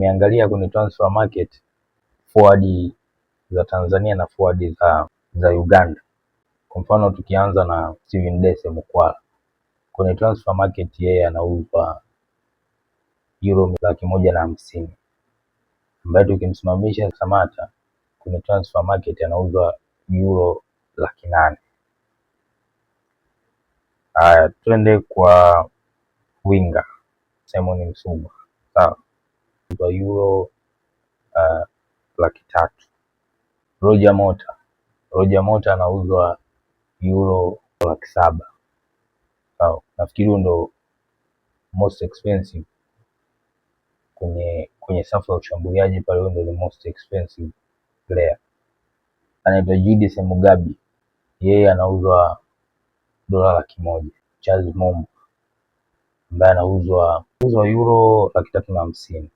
Nimeangalia kwenye transfer market forward za Tanzania na forward za Uganda. Kwa mfano tukianza na Steven Dese Mukwala. Kwenye transfer market yeye anauzwa euro 150,000. Ambaye tukimsimamisha Samata kwenye transfer market anauzwa euro 800,000. Haya, twende kwa winga Simon Msuva. Sawa. Kwa euro 300,000. Roger Mota anauzwa euro 700,000. Sawa. Nafikiri ndo most expensive kwenye safu ya ushambuliaji pale, ndio the most expensive player. Anaitwa Jude Mugabi, yeye anauzwa dola 100,000. Charles Mombo ambaye anauzwa euro 350,000.